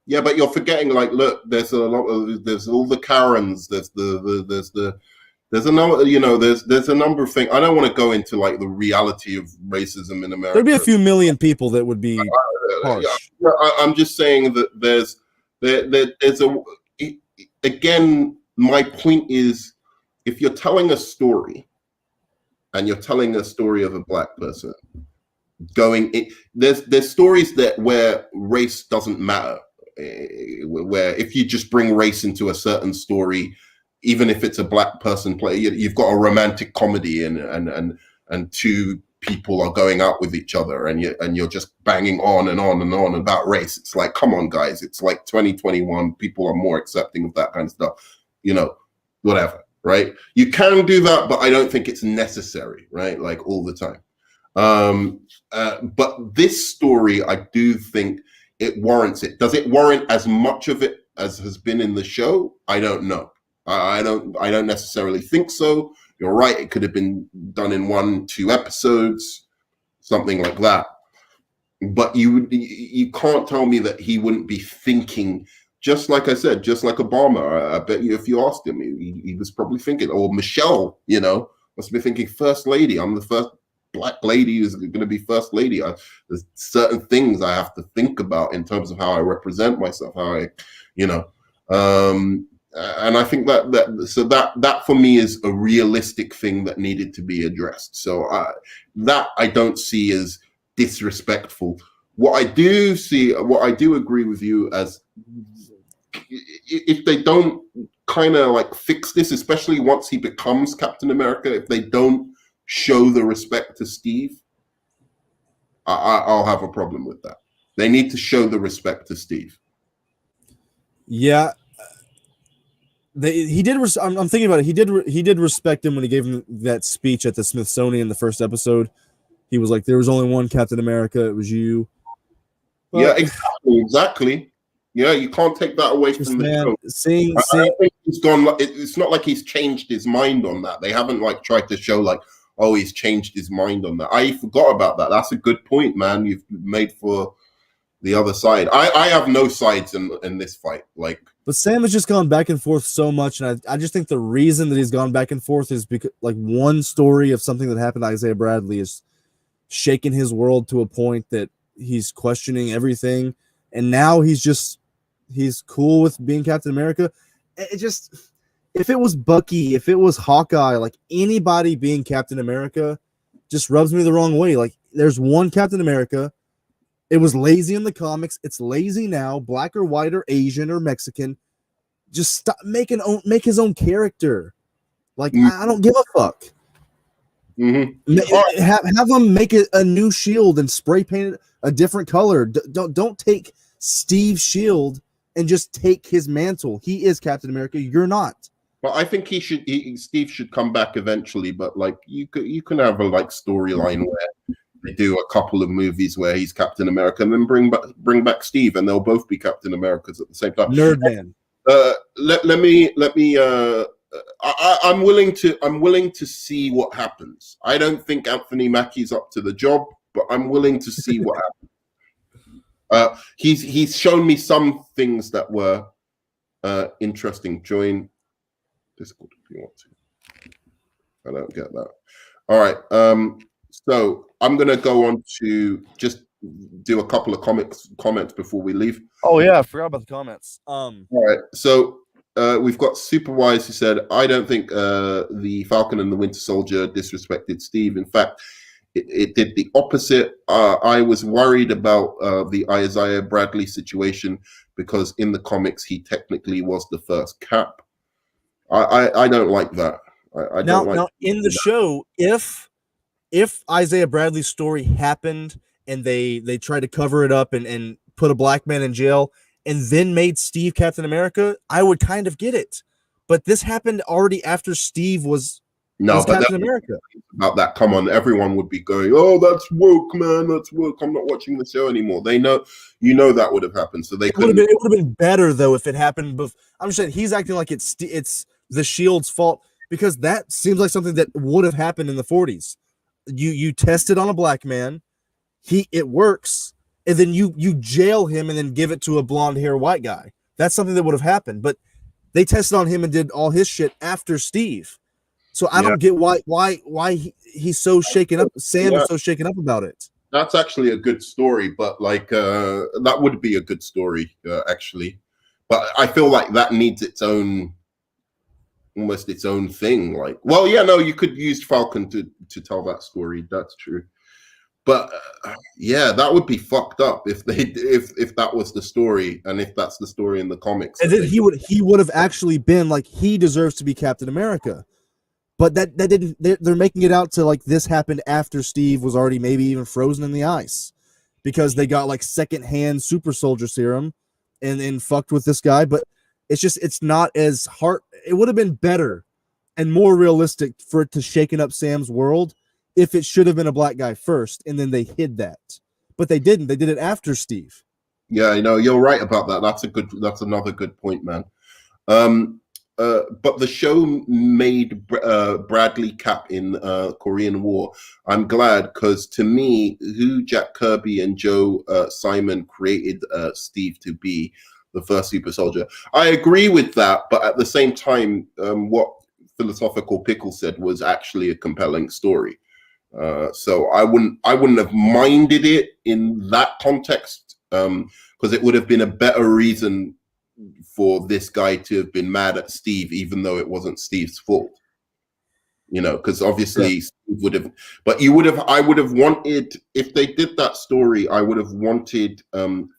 Yeah, but you're forgetting, like, look, there's all the Karens, there's a number, there's a number of things. I don't want to go into like the reality of racism in America. There'd be a few million people that would be harsh. I'm just saying that there's again, my point is, if you're telling a story and you're telling a story of a black person, there's stories where race doesn't matter, where if you just bring race into a certain story, even if it's a black person play, you've got a romantic comedy and two people are going out with each other and you're just banging on and on and on about race. It's like, come on, guys. It's like 2021. People are more accepting of that kind of stuff, whatever, right? You can do that, but I don't think it's necessary, right? Like all the time. But this story, I do think it warrants it. Does it warrant as much of it as has been in the show? I don't know. I don't necessarily think so. You're right. It could have been done in 1-2 episodes, something like that. But you can't tell me that he wouldn't be thinking, just like I said, just like Obama. I bet you if you asked him, he was probably thinking, or Michelle, must be thinking, First Lady. I'm the first black lady who's going to be First Lady. There's certain things I have to think about in terms of how I represent myself, how I, and I think that for me is a realistic thing that needed to be addressed. So that I don't see as disrespectful. What I do agree with you as, if they don't kind of like fix this, especially once he becomes Captain America, if they don't show the respect to Steve, I'll have a problem with that. They need to show the respect to Steve. Yeah. He did. I'm thinking about it. He did respect him when he gave him that speech at the Smithsonian in the first episode. He was like, "There was only one Captain America. It was you." But, yeah, exactly. Yeah, you can't take that away from the show. I think he's gone. It's not like he's changed his mind on that. They haven't like tried to show like, oh, he's changed his mind on that. I forgot about that. That's a good point, man. You've made for the other side. I have no sides in this fight. But Sam has just gone back and forth so much, and I just think the reason that he's gone back and forth is because like one story of something that happened to Isaiah Bradley is shaking his world to a point that he's questioning everything, and now he's cool with being Captain America. If it was Bucky, if it was Hawkeye, like anybody being Captain America just rubs me the wrong way. Like there's one Captain America. It was lazy in the comics. It's lazy now. Black or white or Asian or Mexican. Just stop. Make his own character. Like I don't give a fuck. Mm-hmm. Have him make a new shield and spray paint it a different color. Don't take Steve's shield and just take his mantle. He is Captain America. You're not. But I think Steve should come back eventually. But like you can have a like storyline where they do a couple of movies where he's Captain America, and then bring back Steve, and they'll both be Captain Americas at the same time. Nerd man. Let me. I'm willing to see what happens. I don't think Anthony Mackie's up to the job, but I'm willing to see what happens. He's shown me some things that were interesting. Join Discord if you want to. I don't get that. All right. So I'm gonna go on to just do a couple of comments before we leave. Oh yeah, I forgot about the comments. All right. So we've got Superwise who said, I don't think the Falcon and the Winter Soldier disrespected Steve. In fact, it did the opposite. I was worried about the Isaiah Bradley situation because in the comics he technically was the first Cap. I don't like that. I don't like now in the show, if Isaiah Bradley's story happened and they tried to cover it up and put a black man in jail and then made Steve Captain America, I would kind of get it. But this happened already after Steve was Captain America. About that, come on, everyone would be going, "Oh, that's woke, man. That's woke. I'm not watching the show anymore." They know, that would have happened. So it would have been better though if it happened. I'm just saying he's acting like it's the Shield's fault because that seems like something that would have happened in the 40s. You test it on a black man, it works, and then you jail him and then give it to a blonde hair white guy. That's something that would have happened. But they tested on him and did all his shit after Steve. So I don't get why he's so shaken up. Sam is so shaken up about it. That's actually a good story, but like that would be a good story actually. But I feel like that needs almost its own thing. Like, well, yeah, no, you could use Falcon to tell that story. That's true. But yeah, that would be fucked up if that was the story, and if that's the story in the comics. And then he would have actually been like, he deserves to be Captain America. But that didn't. They're making it out to like this happened after Steve was already maybe even frozen in the ice, because they got like secondhand super soldier serum, and fucked with this guy. But it's not as hard. It would have been better and more realistic for it to shaken up Sam's world if it should have been a black guy first, and then they hid that. But they didn't. They did it after Steve. Yeah, you're right about that. That's another good point, man. But the show made Bradley Cap in Korean War. I'm glad, because to me, who Jack Kirby and Joe Simon created Steve to be the first super soldier. I agree with that, but at the same time, what Philosophical Pickle said was actually a compelling story. So I wouldn't have minded it in that context, because it would have been a better reason for this guy to have been mad at Steve, even though it wasn't Steve's fault. Because obviously Steve would have, but I would have wanted, if they did that story, I would have wanted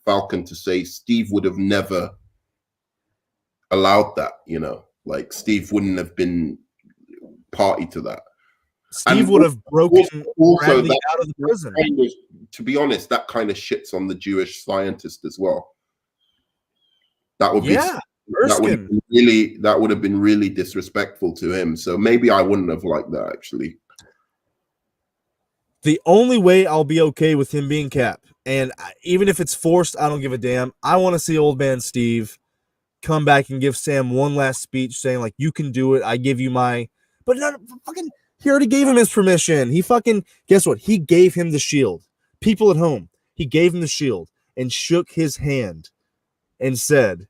Falcon to say Steve would have never allowed that, like Steve wouldn't have been party to that. Steve would have broken Bradley out of the prison. To be honest, that kind of shits on the Jewish scientist as well. That would be that would have been really disrespectful to him. So maybe I wouldn't have liked that actually. The only way I'll be okay with him being Cap, and even if it's forced, I don't give a damn. I want to see old man Steve come back and give Sam one last speech saying like, "You can do it. I give you my." But not fucking. He already gave him his permission. He fucking, guess what? He gave him the shield. People at home, he gave him the shield and shook his hand and said,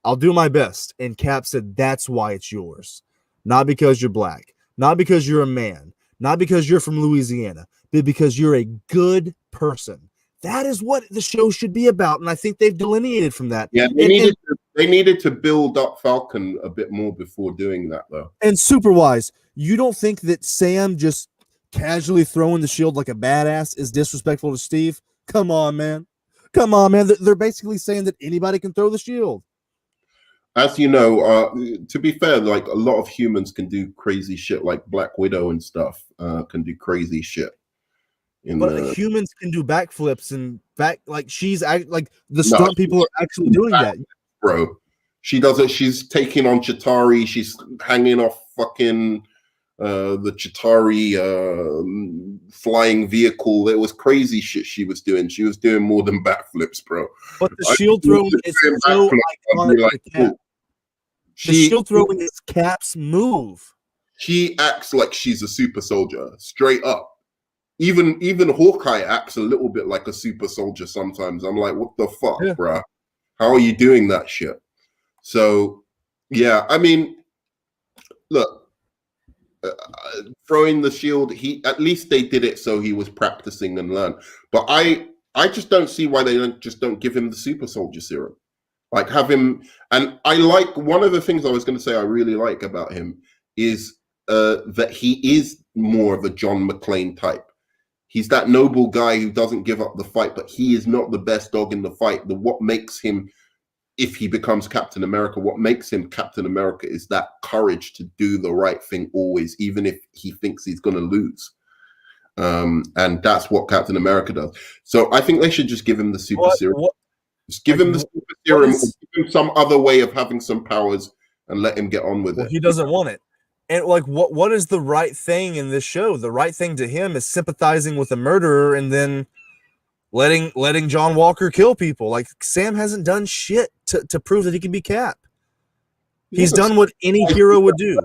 "I'll do my best." And Cap said, "That's why it's yours. Not because you're black, not because you're a man, not because you're from Louisiana, but because you're a good person." That is what the show should be about, and I think they've delineated from that. Yeah, they needed to build up Falcon a bit more before doing that, though. And Superwise, you don't think that Sam just casually throwing the shield like a badass is disrespectful to Steve? Come on, man. Come on, man. They're basically saying that anybody can throw the shield. As you know, to be fair, like a lot of humans can do crazy shit, like Black Widow and stuff can do crazy shit. But humans can do backflips and like the stunt people are actually doing that. Bro, She does it. She's taking on Chitauri. She's hanging off fucking the Chitauri flying vehicle. It was crazy shit she was doing. She was doing more than backflips, bro. But the shield throwing is so iconic. Like, the shield throwing is Cap's move. She acts like she's a super soldier, straight up. Even Hawkeye acts a little bit like a super soldier sometimes. I'm like, what the fuck, bro? How are you doing that shit? So, yeah, I mean, look, throwing the shield, at least they did it so he was practicing and learn. But I just don't see why they don't give him the super soldier serum. Like, have him, and I like, one of the things I was going to say I really like about him is that he is more of a John McClane type. He's that noble guy who doesn't give up the fight, but he is not the best dog in the fight. What makes him, if he becomes Captain America, what makes him Captain America is that courage to do the right thing always, even if he thinks he's going to lose. And that's what Captain America does. So I think they should just give him the super serum. Just give him the super serum, or give him some other way of having some powers and let him get on with it. He doesn't want it. And like, what is the right thing in this show? The right thing to him is sympathizing with a murderer and then letting John Walker kill people. Like, Sam hasn't done shit to prove that he can be Cap. He's done what any hero would do.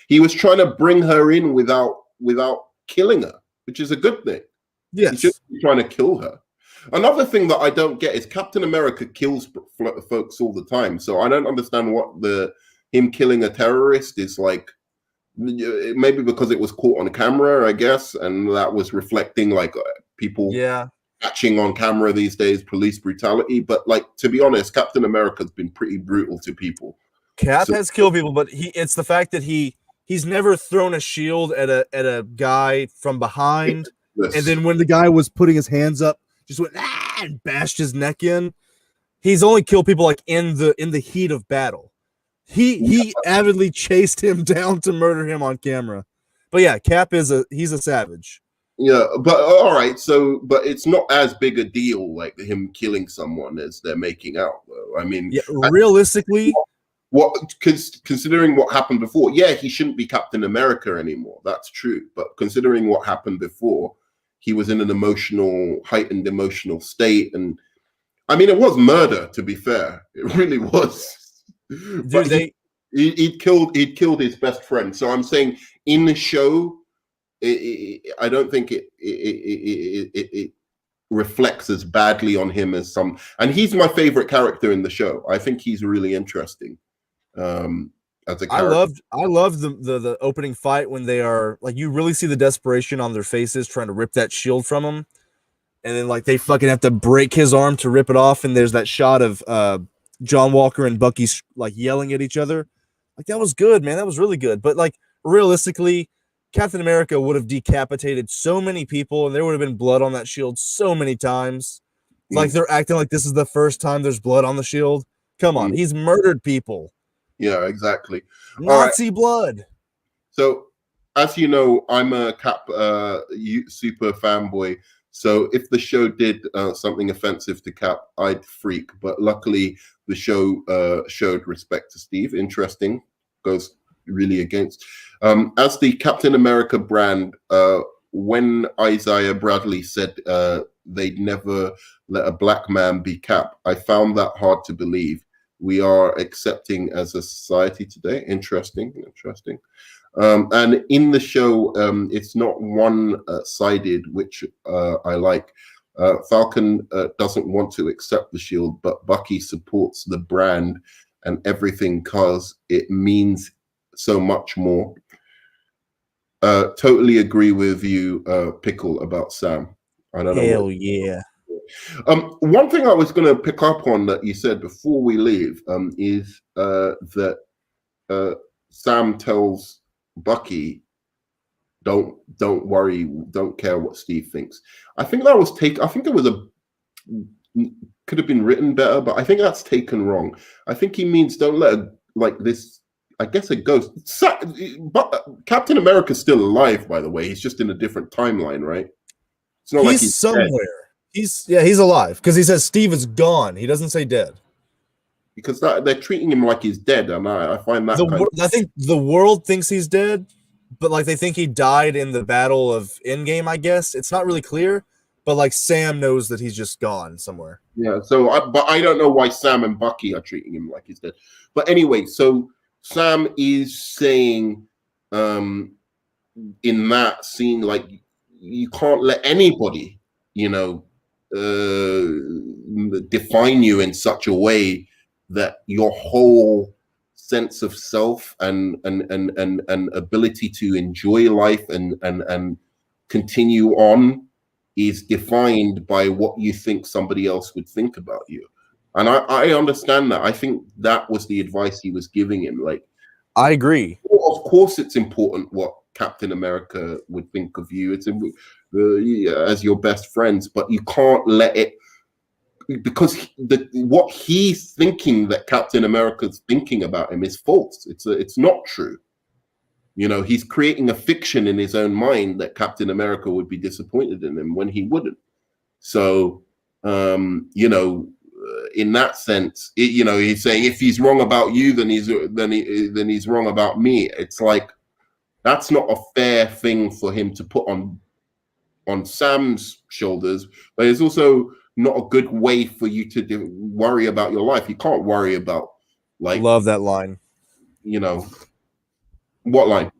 He was trying to bring her in without killing her, which is a good thing. Yes. He's just trying to kill her. Another thing that I don't get is Captain America kills folks all the time. So I don't understand what him killing a terrorist is like. Maybe because it was caught on camera, I guess, and that was reflecting like people catching on camera these days, police brutality. But like, to be honest, Captain America's been pretty brutal to people. Cap has killed people, but it's the fact that he's never thrown a shield at a guy from behind, and then when the guy was putting his hands up, just went and bashed his neck in. He's only killed people like in the heat of battle. He avidly chased him down to murder him on camera. But yeah, Cap he's a savage. Yeah, but all right, but it's not as big a deal like him killing someone as they're making out, though. I mean, realistically, considering what happened before, he shouldn't be Captain America anymore. That's true. But considering what happened before, he was in an heightened emotional state, and I mean, it was murder. To be fair, it really was. Dude, he'd killed his best friend. So I'm saying in the show, I don't think it reflects as badly on him as some. And he's my favorite character in the show. I think he's really interesting. As a character. I love the opening fight when they are like, you really see the desperation on their faces trying to rip that shield from him, and then like they fucking have to break his arm to rip it off. And there's that shot of John Walker and Bucky like yelling at each other. Like, that was good, man. That was really good. But like, realistically, Captain America would have decapitated so many people, and there would have been blood on that shield so many times. Like, they're acting like this is the first time there's blood on the shield. Come on, he's murdered people. Yeah, exactly. Nazi blood. So, as you know, I'm a Cap super fanboy. So if the show did something offensive to Cap, I'd freak. But luckily, the show showed respect to Steve. Interesting. Goes really against. As the Captain America brand, when Isaiah Bradley said they'd never let a black man be Cap, I found that hard to believe. We are accepting as a society today. Interesting. And in the show, it's not one-sided, which I like. Falcon doesn't want to accept the shield, but Bucky supports the brand and everything because it means so much more. Totally agree with you, Pickle, about Sam. I don't know. Hell yeah. One thing I was going to pick up on that you said before we leave is that Sam tells Bucky, don't worry, don't care what Steve thinks. I think that was I think it was could have been written better, but I think that's taken wrong. I think he means don't let like this, I guess, a ghost. But Captain America's still alive, by the way. He's just in a different timeline, right? It's not like he's somewhere dead. He's alive because he says Steve is gone. He doesn't say dead. because they're treating him like he's dead, and I find that I think the world thinks he's dead, but like they think he died in the battle of Endgame. I guess it's not really clear, but like Sam knows that he's just gone somewhere. Yeah. So, but I don't know why Sam and Bucky are treating him like he's dead. But anyway, so Sam is saying, in that scene, like you can't let anybody, define you in such a way that your whole sense of self and ability to enjoy life and continue on is defined by what you think somebody else would think about you. And I understand that. I think that was the advice he was giving him. Like, I agree. Of course, it's important what Captain America would think of you. It's as your best friends, but you can't let it, because what he's thinking that Captain America's thinking about him is false. It's not true. He's creating a fiction in his own mind that Captain America would be disappointed in him when he wouldn't. So, in that sense, he's saying if he's wrong about you, then he's wrong about me. It's like that's not a fair thing for him to put on Sam's shoulders, but it's also not a good way for you to worry about your life. You can't worry about love that line. What line?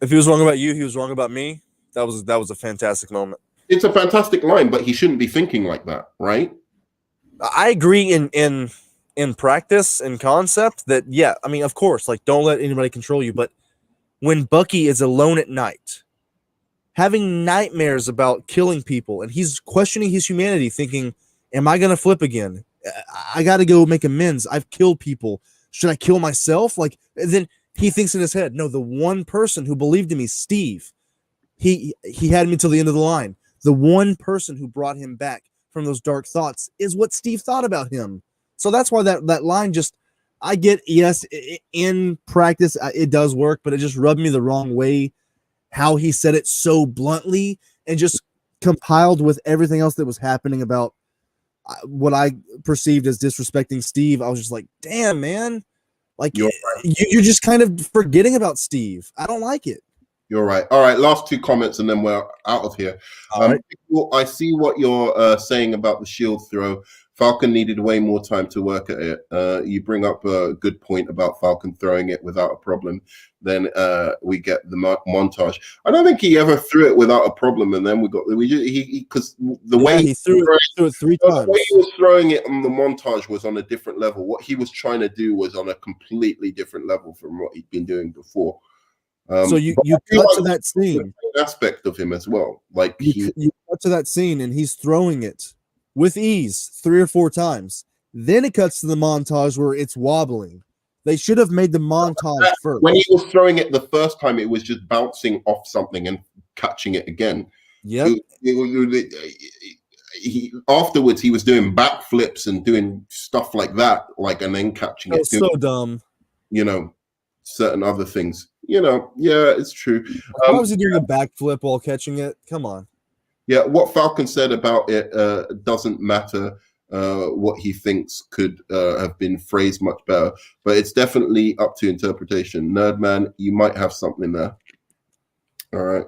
If he was wrong about you, he was wrong about me. That was a fantastic moment. It's a fantastic line, but he shouldn't be thinking like that, right? I agree in practice and concept that, yeah, I mean, of course, like don't let anybody control you. But when Bucky is alone at night, having nightmares about killing people, and he's questioning his humanity, thinking, am I going to flip again? I got to go make amends. I've killed people. Should I kill myself? Like, then he thinks in his head, no, the one person who believed in me, Steve, he had me till the end of the line. The one person who brought him back from those dark thoughts is what Steve thought about him. So that's why that line just, I get, yes, in practice, it does work, but it just rubbed me the wrong way how he said it so bluntly and just compiled with everything else that was happening about what I perceived as disrespecting Steve. I was just like, damn, man. Like, you're just kind of forgetting about Steve. I don't like it. You're right. All right, last two comments and then we're out of here. Right. I see what you're saying about the shield throw. Falcon needed way more time to work at it. You bring up a good point about Falcon throwing it without a problem. Then we get the montage. I don't think he ever threw it without a way he threw it 3 times. The way he was throwing it on the montage was on a different level. What he was trying to do was on a completely different level from what he'd been doing before. So you cut to that scene aspect of him as well. Like you cut to that scene and he's throwing it with ease 3 or 4 times. Then it cuts to the montage where it's wobbling. They should have made the montage first. When he was throwing it the first time, it was just bouncing off something and catching it again. Yeah. Afterwards, he was doing backflips and doing stuff like that, and then catching it. So dumb. Certain other things. Yeah, it's true. Why was he doing a backflip while catching it? Come on. Yeah, what Falcon said about it doesn't matter. What he thinks could have been phrased much better, but it's definitely up to interpretation. Nerdman, you might have something there. All right.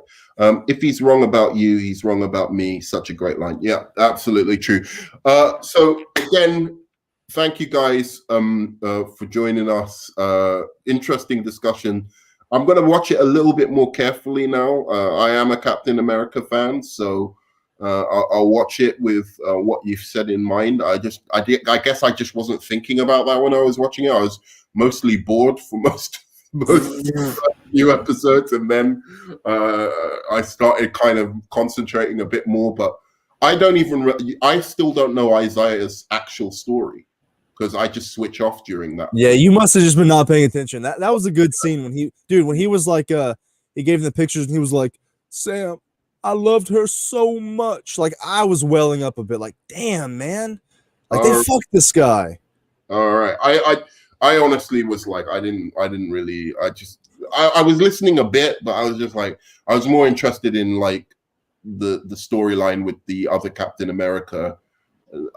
If he's wrong about you, he's wrong about me. Such a great line. Yeah, absolutely true. So again, thank you guys for joining us. Interesting discussion. I'm going to watch it a little bit more carefully now. I am a Captain America fan, so I'll watch it with what you've said in mind. I guess I just wasn't thinking about that when I was watching it. I was mostly bored for most few episodes, and then I started kind of concentrating a bit more. But I still don't know Isaiah's actual story, because I just switch off during that. Yeah, you must have just been not paying attention. That was a good scene when he was like, he gave him the pictures and he was like, Sam, I loved her so much. Like, I was welling up a bit. Like, damn, man, like they fucked this guy. All right, I honestly was like, I was listening a bit, but I was just like, I was more interested in like the storyline with the other Captain America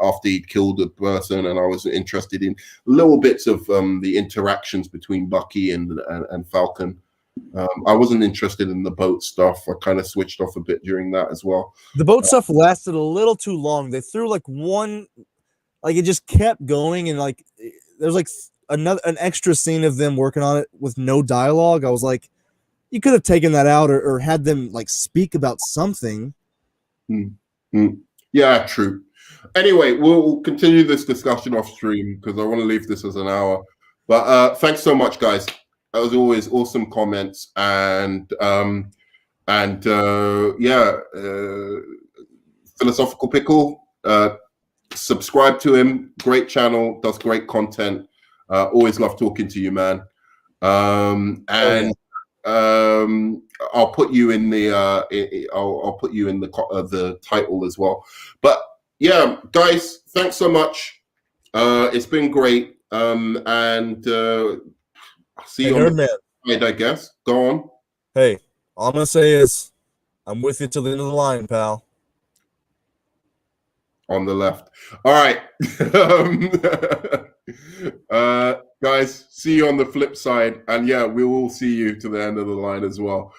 after he'd killed a person, and I was interested in little bits of the interactions between Bucky and Falcon. I wasn't interested in the boat stuff. I kind of switched off a bit during that as well. The boat stuff lasted a little too long. They threw like one, like it just kept going, and like there's like an extra scene of them working on it with no dialogue. I was like, you could have taken that out or had them like speak about something. Yeah, true. Anyway, we'll continue this discussion off stream because I want to leave this as an hour. But thanks so much, guys. As always, awesome comments Philosophical Pickle. Subscribe to him. Great channel. Does great content. Always love talking to you, man. I'll put you in the I'll put you in the title as well. But yeah, guys, thanks so much. It's been great. See you on the side, I guess. Go on. Hey, all I'm gonna say is I'm with you till the end of the line, pal. On the left. All right. Guys, see you on the flip side. And yeah, we will see you to the end of the line as well.